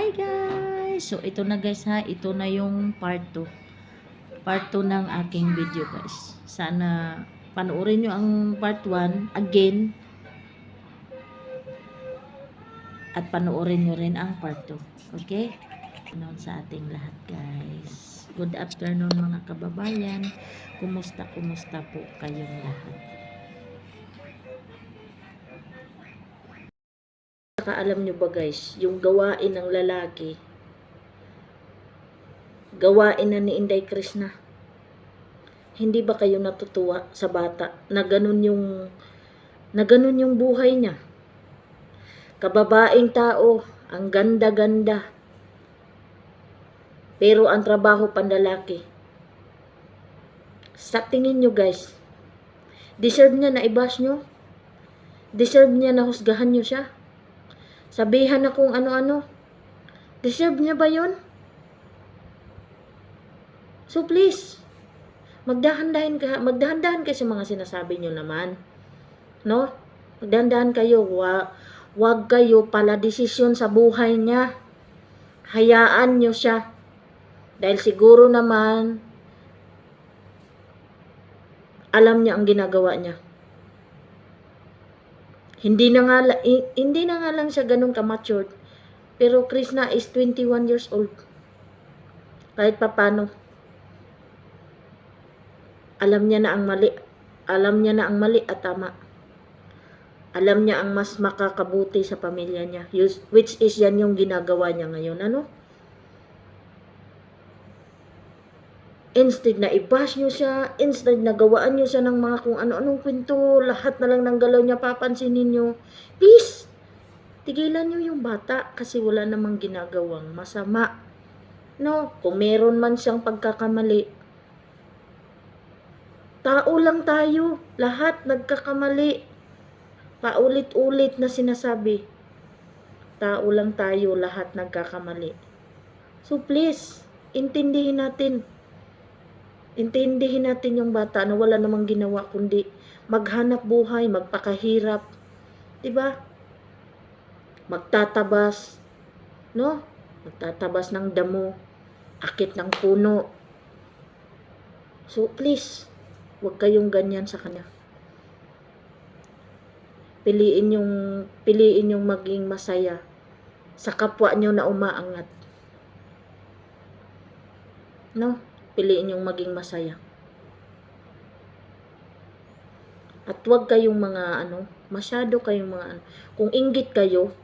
Hi guys! So ito na guys ha, ito na yung part 2. Part 2 ng aking video guys. Sana panoorin nyo ang part 1 again. At panoorin nyo rin ang part 2. Okay? Ano sa ating lahat guys. Good afternoon mga kababayan. Kumusta po kayong lahat? Alam nyo ba guys, yung gawain ng lalaki, gawain na ni Inday Krishna. Hindi ba kayo natutuwa sa bata na ganun yung buhay niya? Kababaeng tao, ang ganda-ganda. Pero ang trabaho pandalaki. Sa tingin nyo guys, deserve niya na i-bash nyo? Deserve niya na husgahan nyo siya? Sabihan na kung ano-ano? Deserve niya ba yun? So please, magdahan-dahan kayo sa mga sinasabi nyo naman. No? Magdahan-dahan kayo. Wag kayo pala desisyon sa buhay niya. Hayaan nyo siya. Dahil siguro naman, alam niya ang ginagawa niya. Hindi na nga lang siya ganun ka-matured. Pero Krishna is 21 years old. Kahit papano, alam niya na ang mali. Alam niya na ang mali at tama. Alam niya ang mas makakabuti sa pamilya niya. Which is yan yung ginagawa niya ngayon. Ano? Instead na i-bash nyo siya, instead na gawaan nyo siya ng mga kung ano-anong kwento, lahat na lang ng galaw niya papansinin nyo. Please, tigilan nyo yung bata kasi wala namang ginagawang masama. No? Kung meron man siyang pagkakamali, tao lang tayo. Lahat nagkakamali. Paulit-ulit na sinasabi. Tao lang tayo, lahat nagkakamali. So please, intindihin natin. Intindihin natin yung bata na wala namang ginawa kundi maghanap buhay, magpakahirap. 'Di ba? Magtatabas, no? Magtatabas ng damo, akit ng puno. So please, huwag kayong ganyan sa kanya. Piliin yung maging masaya sa kapwa nyo na umaangat. No? Piliin yung maging masaya. At huwag kayong masyado kayong mga kung inggit kayo,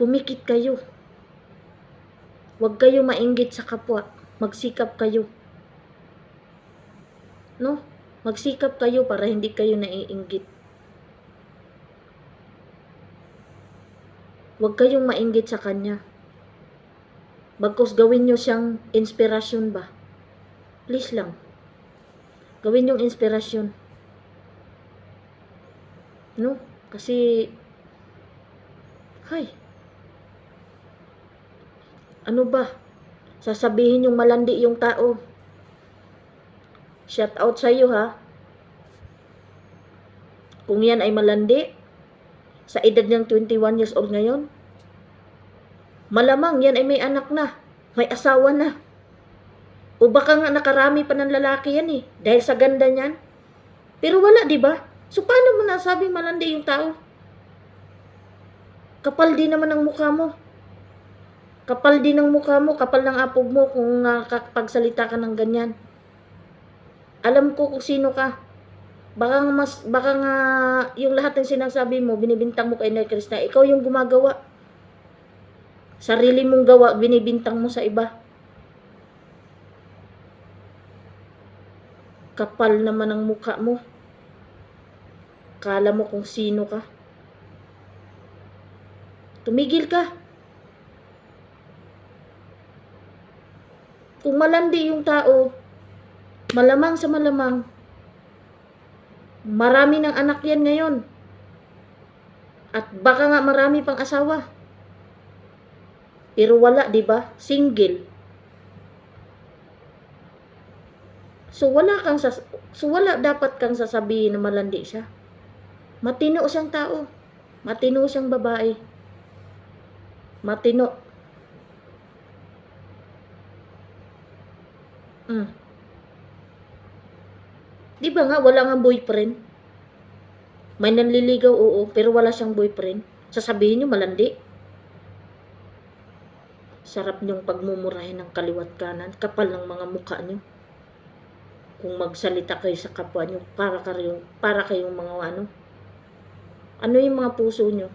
pumikit kayo. Huwag kayo mainggit sa kapwa. Magsikap kayo. No? Magsikap kayo para hindi kayo naiinggit. Huwag kayong mainggit sa kanya. Bagkus gawin nyo siyang inspirasyon ba? Please lang. Gawin yung inspirasyon. No? Kasi, ano ba? Sasabihin yung malandi yung tao. Shout out sa iyo ha. Kung yan ay malandi, sa edad niyang 21 years old ngayon, malamang yan ay may anak na, may asawa na. O baka nga nakarami pa ng lalaki yan eh, dahil sa ganda niyan. Pero wala, di ba? So paano mo nasabing malandi yung tao? Kapal din naman ang mukha mo. Kapal din ang mukha mo, kapal ng apog mo kung pagsalita ka ng ganyan. Alam ko kung sino ka. Baka nga yung lahat ng sinasabi mo, binibintang mo kay Inday Krishna, ikaw yung gumagawa. Sarili mong gawa, binibintang mo sa iba. Kapal naman ang mukha mo. Kala mo kung sino ka. Tumigil ka. Kung malandi yung tao, malamang sa malamang, marami ng anak yan ngayon. At baka nga marami pang asawa. Pero wala, di ba? Single. So wala dapat kang sasabihin na malandi siya. Matino siyang tao. Matino siyang babae. Matino. Mm. Di ba nga, wala nga boyfriend? May nanliligaw, oo, pero wala siyang boyfriend. Sasabihin niyo malandi. Sarap niyong pagmumurahin ng kaliwat kanan. Kapal ng mga mukha niyo. Kung magsalita kayo sa kapwa niyo, para kayong mga ano. Ano yung mga puso niyo?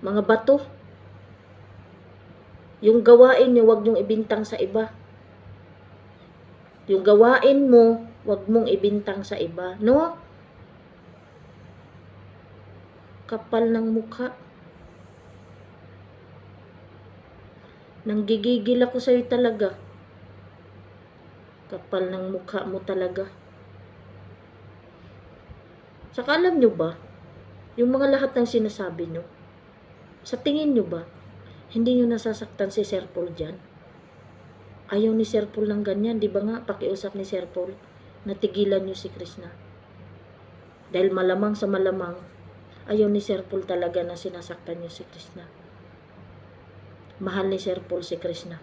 Mga bato. Yung gawain niyo, wag niyong ibintang sa iba. Yung gawain mo, wag mong ibintang sa iba, no? Kapal ng mukha. Nanggigigil ako sa'yo talaga. Kapal ng mukha mo talaga. Saka alam nyo ba, yung mga lahat ng sinasabi nyo, sa tingin nyo ba, hindi nyo nasasaktan si Sir Paul dyan? Ayaw ni Sir Paul ng ganyan, di ba nga, pakiusap ni Sir Paul, natigilan nyo si Krishna. Dahil malamang sa malamang, ayaw ni Sir Paul talaga na sinasaktan nyo si Krishna. Mahal ni Sir Paul si Krishna.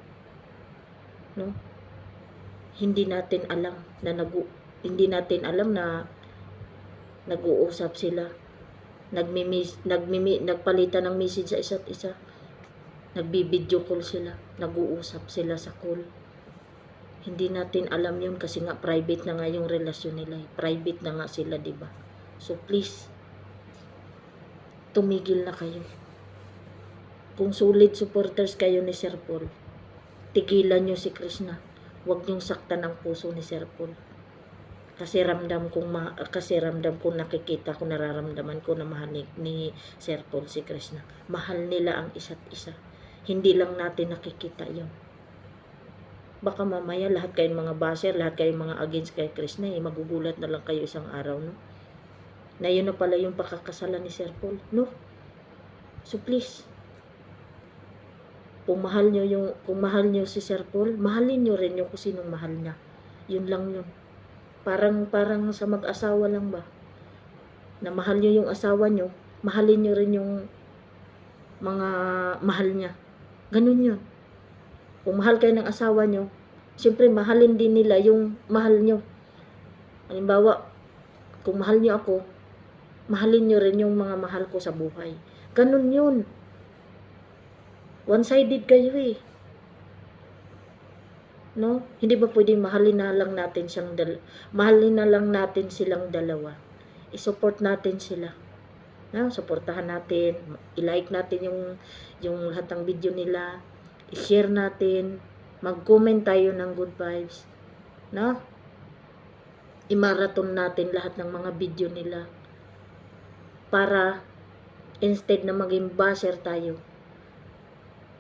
No? Hindi natin alam na nag-uusap sila. Nagpalitan ng message sa isa't isa. Nagbi-video call sila. Nag-uusap sila sa call. Hindi natin alam yun kasi nga private na nga yung relasyon nila. Private na nga sila, diba? So please, tumigil na kayo. Kung solid supporters kayo ni Sir Paul, tigilan nyo si Krishna. Huwag nyong saktan ang puso ni Sir Paul. Kasi ramdam kong nakikita ko, nararamdaman ko na mahal ni Sir Paul si Krishna. Mahal nila ang isa't isa. Hindi lang natin nakikita yun. Baka mamaya lahat kayong mga basher, lahat kayong mga against kay Krishna, magugulat na lang kayo isang araw, no? Na yun na pala yung pakakasalan ni Sir Paul, no? So please, kung mahal nyo si Sir Paul, mahalin nyo rin yung kung sinong mahal niya. Yun lang yun. Parang sa mag-asawa lang ba? Na mahal nyo yung asawa nyo, mahalin nyo rin yung mga mahal niya. Ganun yun. Kung mahal kayo ng asawa nyo, siyempre mahalin din nila yung mahal nyo. Halimbawa, kung mahal nyo ako, mahalin nyo rin yung mga mahal ko sa buhay. Ganun yun. One-sided kayo eh. No? Hindi ba pwedeng mahalin na lang natin silang dalawa. I-support natin sila. No? Suportahan natin, i-like natin yung lahat ng video nila, i-share natin, mag-comment tayo ng good vibes. No? I-marathon natin lahat ng mga video nila. Para instead na maging basher tayo,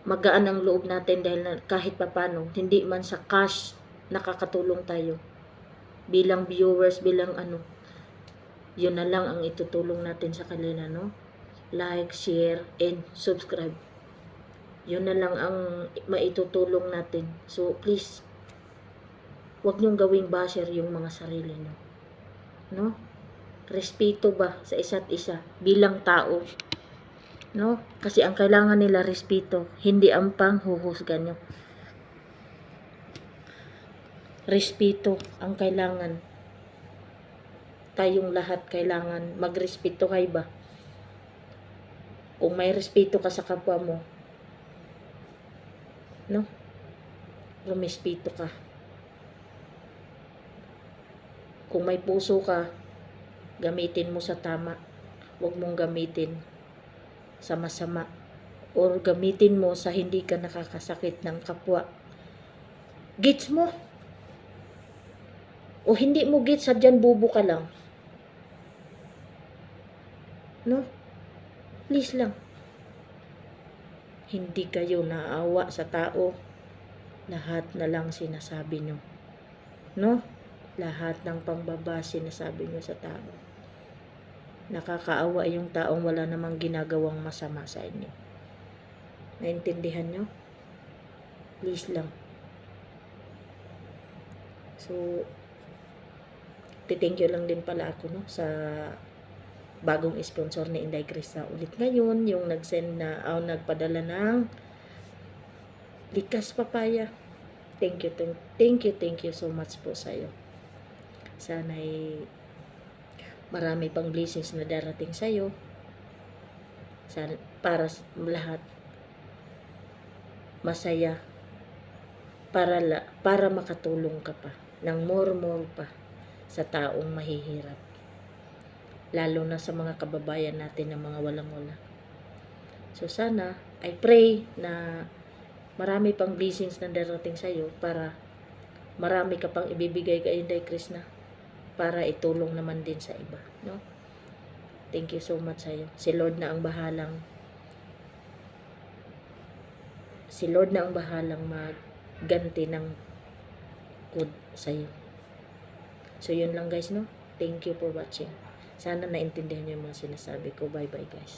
magaan ang loob natin dahil kahit papano, hindi man sa cash, nakakatulong tayo. Bilang viewers, bilang ano, yun na lang ang itutulong natin sa kanila, no? Like, share, and subscribe. Yun na lang ang maitutulong natin. So, please, huwag niyong gawing basher yung mga sarili niyo. No? Respeto ba sa isa't isa bilang tao? No? Kasi ang kailangan nila respeto, hindi ang panghuhusgan nyo. Respeto ang kailangan. Tayong lahat kailangan magrespeto kayo ba? Kung may respeto ka sa kapwa mo, no? Rumespeto ka. Kung may puso ka, gamitin mo sa tama. Huwag mong gamitin sa masama or gamitin mo sa hindi ka nakakasakit ng kapwa. Gets mo? O hindi mo gets, sadyan bubo ka lang. No? Please lang. Hindi kayo naawa sa tao. Lahat na lang sinasabi nyo. No? Lahat ng pangbaba sinasabi nyo sa tao. Nakakaawa yung taong wala namang ginagawang masama sa inyo. Naintindihan nyo? Please lang. So, thank you lang din pala ako, no, sa bagong sponsor ni Inday Krishna ulit ngayon, yung nagpadala ng likas papaya. thank you so much po sa iyo. Sana'y marami pang blessings na darating sa iyo. Sana, para lahat masaya, para makatulong ka pa ng more pa sa taong mahihirap, lalo na sa mga kababayan natin na mga walang-wala. So sana, I pray na marami pang blessings na darating sa iyo para marami ka pang ibibigay kay Inday Krishna para itulong naman din sa iba, no? Thank you so much sa iyo. Si Lord na ang bahalang magganti ng good sa iyo. So yun lang guys, no? Thank you for watching. Sana naintindihan niyo yung mga sinasabi ko. Bye bye guys.